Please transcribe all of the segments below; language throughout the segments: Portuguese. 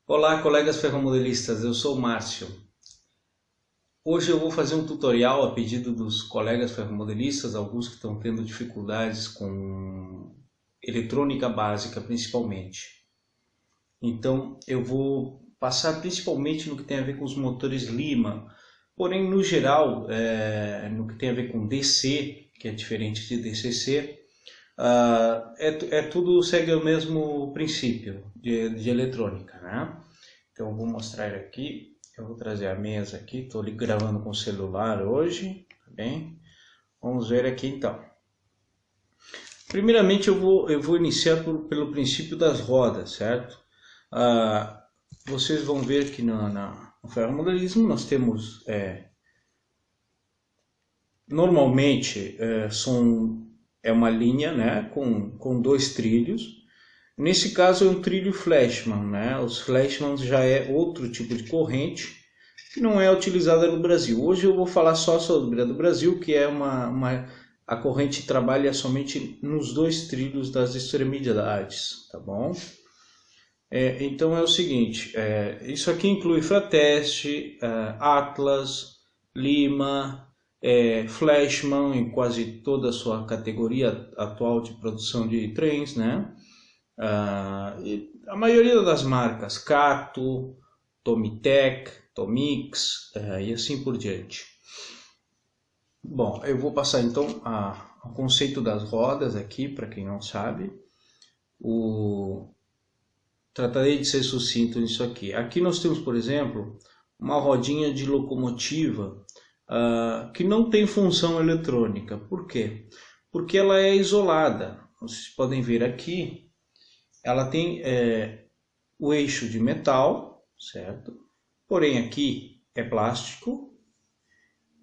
Olá, colegas ferromodelistas, eu sou o Márcio. Hoje eu vou fazer um tutorial a pedido dos colegas ferromodelistas, alguns que estão tendo dificuldades com eletrônica básica principalmente. Então eu vou passar principalmente no que tem a ver com os motores Lima, porém no geral, no que tem a ver com DC, que é diferente de DCC, tudo segue o mesmo princípio de eletrônica, né? Então eu vou mostrar aqui, eu vou trazer a mesa aqui, estou gravando com o celular hoje, tá bem? Vamos ver aqui então. Primeiramente eu vou iniciar pelo princípio das rodas, certo? Vocês vão ver que no ferromodelismo nós temos, normalmente, é uma linha, né, com dois trilhos. Nesse caso é um trilho Flashman, né? Os Flashmans já é outro tipo de corrente que não é utilizada no Brasil. Hoje eu vou falar só sobre a do Brasil, que é a corrente trabalha somente nos dois trilhos das extremidades, tá bom? Então é o seguinte, isso aqui inclui Frateste, Atlas, Lima, Flashman em quase toda a sua categoria atual de produção de trens, né? E a maioria das marcas, Cato, Tomitec, Tomix e assim por diante. Bom, eu vou passar então ao conceito das rodas aqui, para quem não sabe. Tratarei de ser sucinto nisso aqui. Aqui nós temos, por exemplo, uma rodinha de locomotiva que não tem função eletrônica. Por quê? Porque ela é isolada. Vocês podem ver aqui, ela tem o eixo de metal, certo? Porém aqui é plástico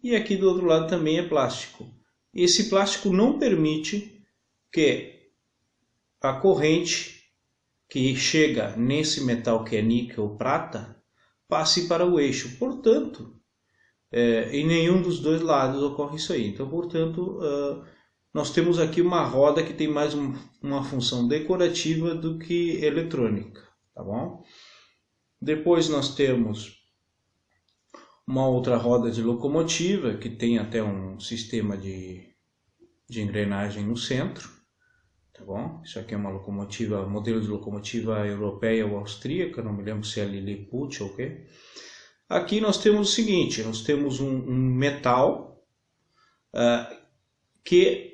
e aqui do outro lado também é plástico. Esse plástico não permite que a corrente que chega nesse metal que é níquel ou prata passe para o eixo. Portanto, em nenhum dos dois lados ocorre isso aí. Então, portanto, nós temos aqui uma roda que tem mais uma função decorativa do que eletrônica, tá bom? Depois nós temos uma outra roda de locomotiva que tem até um sistema de engrenagem no centro, tá bom? Isso aqui é uma locomotiva, modelo de locomotiva europeia ou austríaca, não me lembro se é Lilliput ou o quê. Aqui nós temos o seguinte, nós temos um metal que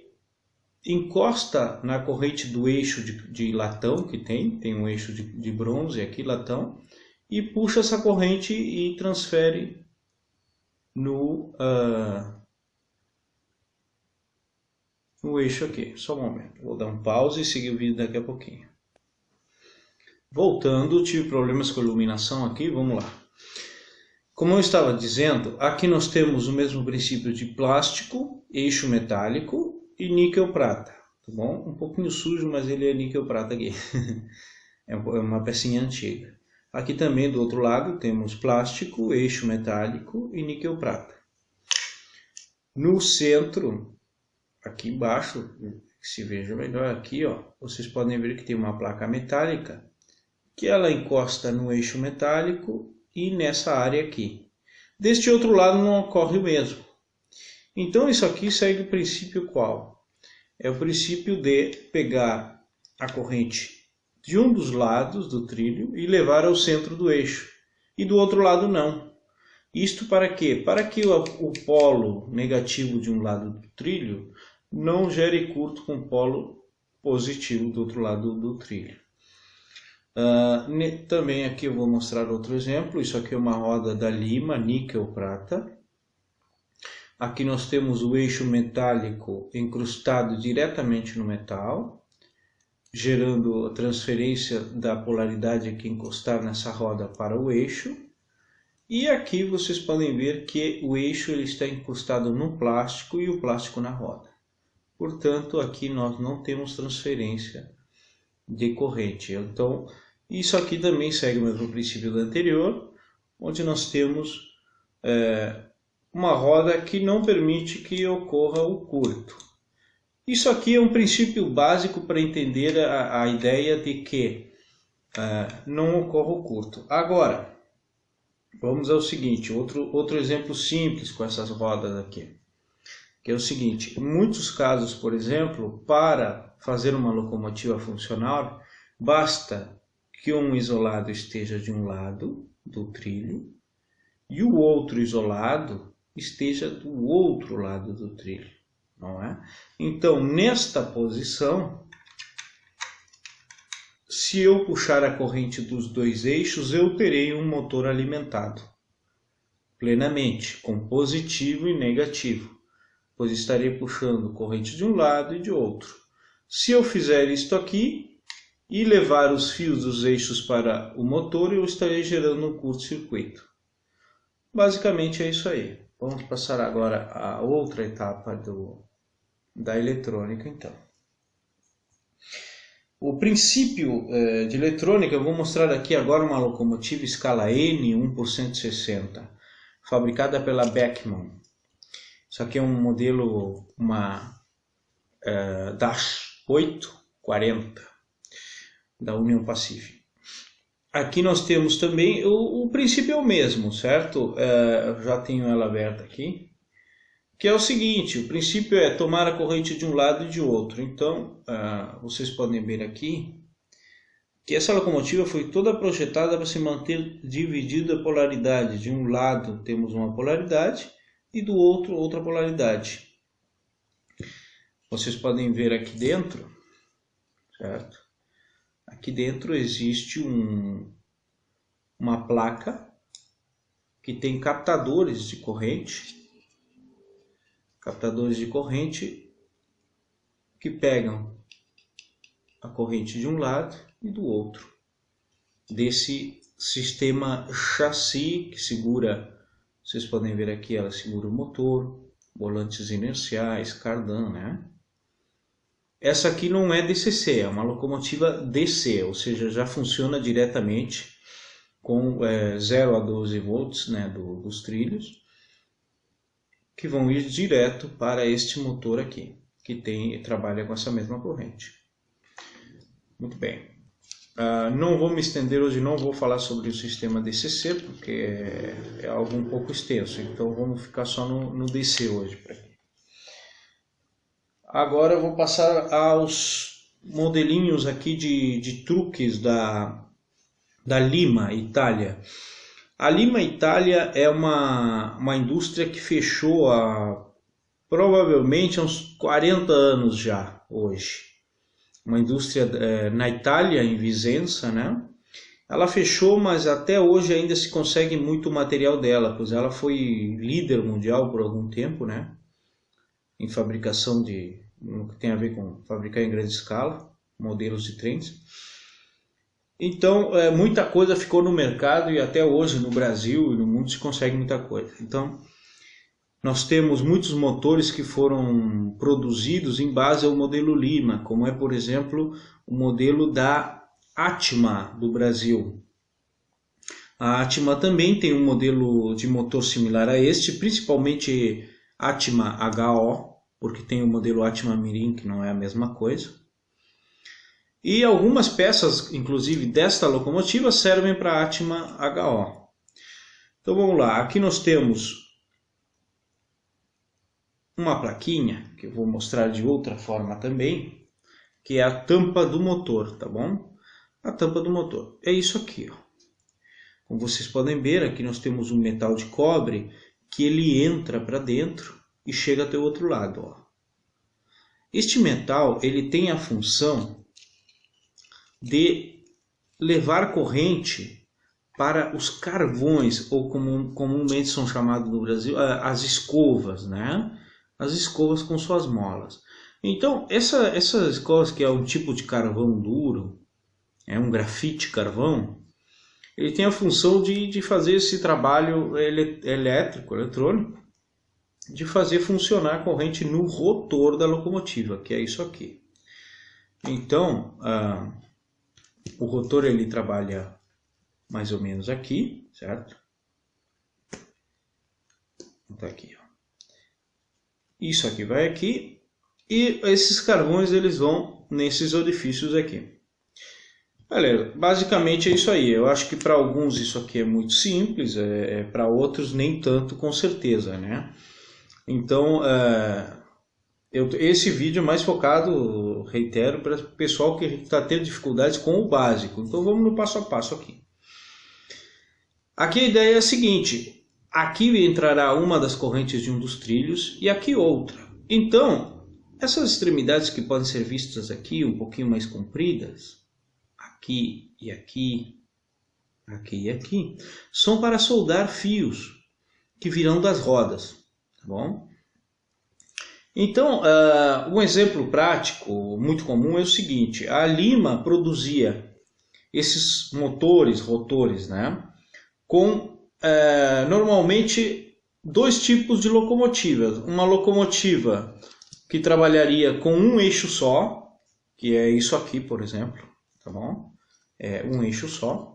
encosta na corrente do eixo de latão que tem um eixo de bronze aqui, latão, e puxa essa corrente e transfere no eixo aqui. Só um momento, vou dar um pause e seguir o vídeo daqui a pouquinho. Voltando, tive problemas com a iluminação aqui, vamos lá. Como eu estava dizendo, aqui nós temos o mesmo princípio de plástico, eixo metálico e níquel prata, tá bom? Um pouquinho sujo, mas ele é níquel prata aqui. É uma pecinha antiga. Aqui também do outro lado temos plástico, eixo metálico e níquel prata. No centro, aqui embaixo, se veja melhor aqui, ó, vocês podem ver que tem uma placa metálica que ela encosta no eixo metálico e nessa área aqui. Deste outro lado não ocorre o mesmo. Então isso aqui segue o princípio qual? É o princípio de pegar a corrente de um dos lados do trilho e levar ao centro do eixo. E do outro lado não. Isto para quê? Para que o polo negativo de um lado do trilho não gere curto com o polo positivo do outro lado do trilho. Também aqui eu vou mostrar outro exemplo. Isso aqui é uma roda da Lima, níquel prata. Aqui nós temos o eixo metálico incrustado diretamente no metal, gerando a transferência da polaridade aqui encostar nessa roda para o eixo. E aqui vocês podem ver que o eixo ele está encostado no plástico e o plástico na roda. Portanto, aqui nós não temos transferência de corrente. Então, isso aqui também segue o mesmo princípio do anterior, onde nós temos uma roda que não permite que ocorra o curto. Isso aqui é um princípio básico para entender a ideia de que não ocorre o curto. Agora, vamos ao seguinte, outro exemplo simples com essas rodas aqui, que é o seguinte: em muitos casos, por exemplo, para fazer uma locomotiva funcional, basta que um isolado esteja de um lado do trilho e o outro isolado esteja do outro lado do trilho, não é? Então, nesta posição, se eu puxar a corrente dos dois eixos, eu terei um motor alimentado plenamente, com positivo e negativo, pois estarei puxando corrente de um lado e de outro. Se eu fizer isto aqui e levar os fios dos eixos para o motor, eu estarei gerando um curto-circuito. Basicamente é isso aí. Vamos passar agora a outra etapa da eletrônica, então. O princípio de eletrônica, eu vou mostrar aqui agora uma locomotiva escala N 1/160, fabricada pela Beckman. Isso aqui é um modelo, uma Dash 840 da Union Pacific. Aqui nós temos também, o princípio é o mesmo, certo? Eu já tenho ela aberta aqui. Que é o seguinte, o princípio é tomar a corrente de um lado e de outro. Então, vocês podem ver aqui que essa locomotiva foi toda projetada para se manter dividida a polaridade. De um lado temos uma polaridade e do outro outra polaridade. Vocês podem ver aqui dentro, certo? Aqui dentro existe uma placa que tem captadores de corrente. Captadores de corrente que pegam a corrente de um lado e do outro. Desse sistema chassi que segura, vocês podem ver aqui, ela segura o motor, volantes inerciais, cardan, né? Essa aqui não é DCC, é uma locomotiva DC, ou seja, já funciona diretamente com 0 a 12 volts, né, dos trilhos, que vão ir direto para este motor aqui, que trabalha com essa mesma corrente. Muito bem. Não vou me estender hoje, não vou falar sobre o sistema DCC, porque é algo um pouco extenso, então vamos ficar só no DC hoje. Agora eu vou passar aos modelinhos aqui de truques da Lima, Itália. A Lima, Itália é uma indústria que fechou provavelmente há uns 40 anos já, hoje. Uma indústria na Itália, em Vicenza, né? Ela fechou, mas até hoje ainda se consegue muito material dela, pois ela foi líder mundial por algum tempo, né? Em fabricação no que tem a ver com fabricar em grande escala, modelos de trens. Então, muita coisa ficou no mercado e até hoje no Brasil e no mundo se consegue muita coisa. Então, nós temos muitos motores que foram produzidos em base ao modelo Lima, como é, por exemplo, o modelo da Atma do Brasil. A Atma também tem um modelo de motor similar a este, principalmente Atma HO, porque tem o modelo Atma Mirim, que não é a mesma coisa. E algumas peças, inclusive desta locomotiva, servem para a Atma HO. Então vamos lá, aqui nós temos uma plaquinha, que eu vou mostrar de outra forma também, que é a tampa do motor, tá bom? A tampa do motor é isso aqui, ó. Como vocês podem ver, aqui nós temos um metal de cobre que ele entra para dentro e chega até o outro lado, ó. Este metal ele tem a função de levar corrente para os carvões, ou como comumente são chamados no Brasil, as escovas, né? As escovas com suas molas. Então, essas escovas, que é um tipo de carvão duro, é um grafite carvão, ele tem a função de fazer esse trabalho eletrônico, de fazer funcionar a corrente no rotor da locomotiva, que é isso aqui. Então, o rotor ele trabalha mais ou menos aqui, certo? Tá aqui, ó. Isso aqui vai aqui e esses carvões eles vão nesses orifícios aqui. Galera, basicamente é isso aí. Eu acho que para alguns isso aqui é muito simples, para outros nem tanto, com certeza, né? Então, esse vídeo é mais focado, reitero, para o pessoal que está tendo dificuldades com o básico. Então vamos no passo a passo aqui. Aqui a ideia é a seguinte: aqui entrará uma das correntes de um dos trilhos e aqui outra. Então, essas extremidades que podem ser vistas aqui, um pouquinho mais compridas, aqui e aqui, aqui e aqui, são para soldar fios que virão das rodas, tá bom? Então, um exemplo prático muito comum é o seguinte: a Lima produzia esses motores, rotores, né, com normalmente dois tipos de locomotivas. Uma locomotiva que trabalharia com um eixo só, que é isso aqui, por exemplo, tá bom? É um eixo só.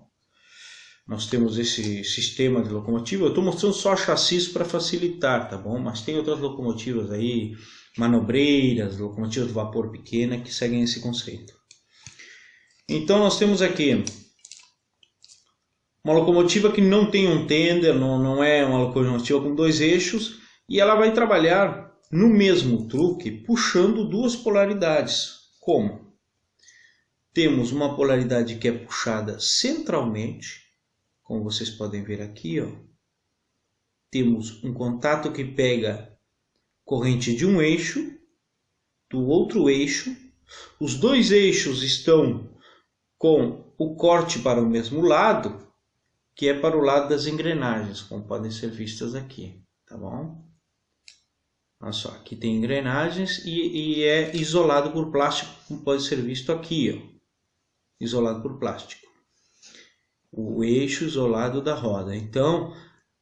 Nós temos esse sistema de locomotiva. Eu estou mostrando só chassis para facilitar, tá bom? Mas tem outras locomotivas aí, manobreiras, locomotivas de vapor pequena que seguem esse conceito. Então nós temos aqui uma locomotiva que não tem um tender, não é uma locomotiva com dois eixos, e ela vai trabalhar no mesmo truque puxando duas polaridades. Como? Temos uma polaridade que é puxada centralmente, como vocês podem ver aqui, ó. Temos um contato que pega corrente de um eixo, do outro eixo. Os dois eixos estão com o corte para o mesmo lado, que é para o lado das engrenagens, como podem ser vistas aqui, tá bom? Olha só, aqui tem engrenagens e é isolado por plástico, como pode ser visto aqui, ó. Isolado por plástico. O eixo isolado da roda. Então,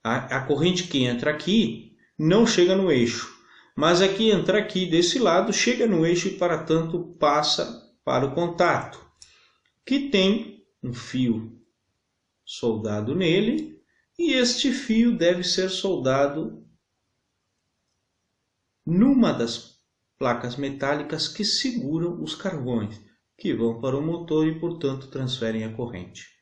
a corrente que entra aqui não chega no eixo, mas a que entra aqui desse lado chega no eixo e, para tanto, passa para o contato, que tem um fio soldado nele, e este fio deve ser soldado numa das placas metálicas que seguram os carvões, que vão para o motor e, portanto, transferem a corrente.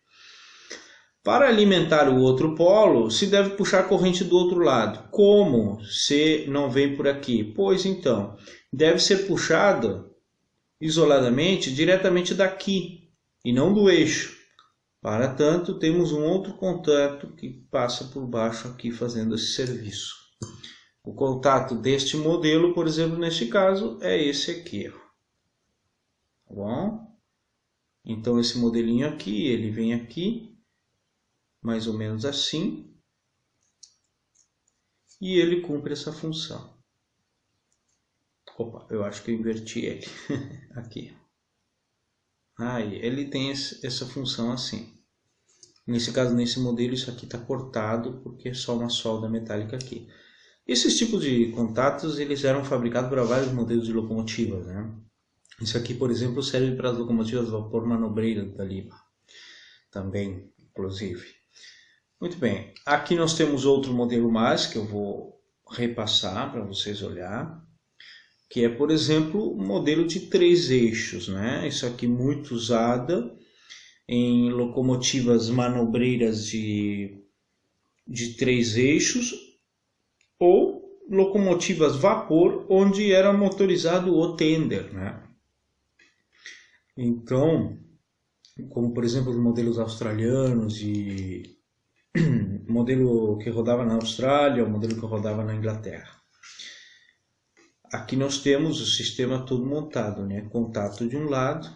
Para alimentar o outro polo, se deve puxar a corrente do outro lado. Como se não vem por aqui? Pois então, deve ser puxada isoladamente diretamente daqui e não do eixo. Para tanto, temos um outro contato que passa por baixo aqui fazendo esse serviço. O contato deste modelo, por exemplo, neste caso, é esse aqui. Tá bom? Então, esse modelinho aqui, ele vem aqui, mais ou menos assim, e ele cumpre essa função. Opa, eu acho que eu inverti ele aqui. Aí, ele tem essa função assim. Nesse caso, nesse modelo, isso aqui está cortado porque é só uma solda metálica aqui. Esses tipos de contatos, eles eram fabricados para vários modelos de locomotivas, né? Isso aqui, por exemplo, serve para as locomotivas de vapor manobreira da Lima, também, inclusive. Muito bem, aqui nós temos outro modelo mais que eu vou repassar para vocês olhar, que é, por exemplo, o modelo de 3 eixos, né? Isso aqui muito usada em locomotivas manobreiras de 3 eixos ou locomotivas vapor onde era motorizado o tender, né? Então, como por exemplo os modelos australianos e modelo que rodava na Austrália, o modelo que rodava na Inglaterra. Aqui nós temos o sistema todo montado, né? Contato de um lado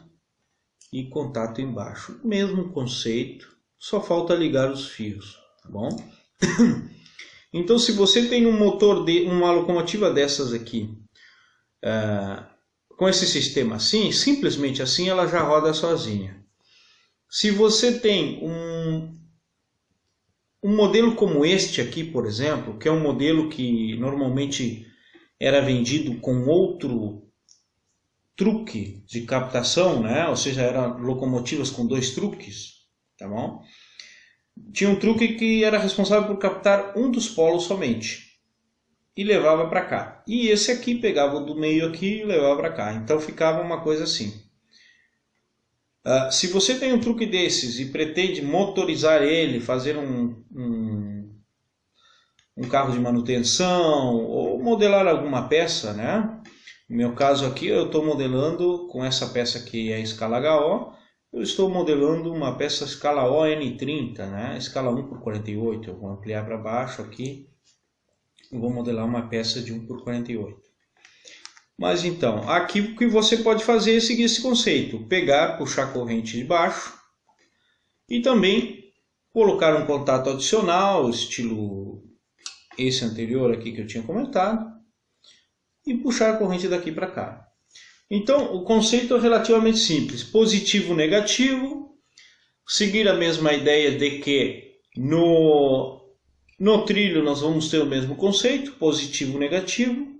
e contato embaixo. Mesmo conceito, só falta ligar os fios, tá bom? Então, se você tem um motor uma locomotiva dessas aqui, com esse sistema assim, simplesmente assim, ela já roda sozinha. Se você tem um modelo como este aqui, por exemplo, que é um modelo que normalmente era vendido com outro truque de captação, né? Ou seja, eram locomotivas com 2 truques, tá bom? Tinha um truque que era responsável por captar um dos polos somente e levava para cá. E esse aqui pegava o do meio aqui e levava para cá. Então ficava uma coisa assim. Se você tem um truque desses e pretende motorizar ele, fazer um carro de manutenção ou modelar alguma peça, né? No meu caso aqui, eu estou modelando com essa peça aqui, a escala HO, eu estou modelando uma peça escala ON30, né? Escala 1/48, eu vou ampliar para baixo aqui e vou modelar uma peça de 1/48. Mas então, aqui o que você pode fazer é seguir esse conceito, pegar, puxar a corrente de baixo e também colocar um contato adicional, estilo esse anterior aqui que eu tinha comentado, e puxar a corrente daqui para cá. Então, o conceito é relativamente simples, positivo, negativo, seguir a mesma ideia de que no trilho nós vamos ter o mesmo conceito, positivo, negativo.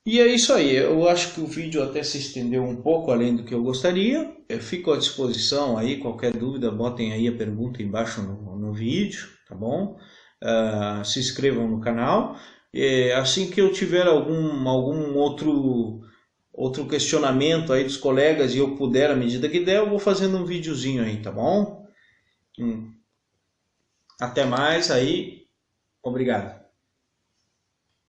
E é isso aí, eu acho que o vídeo até se estendeu um pouco além do que eu gostaria. Eu fico à disposição aí, qualquer dúvida, botem aí a pergunta embaixo no vídeo, tá bom? Se inscrevam no canal. Assim que eu tiver algum outro questionamento aí dos colegas e eu puder, à medida que der, eu vou fazendo um videozinho aí, tá bom? Até mais aí, obrigado.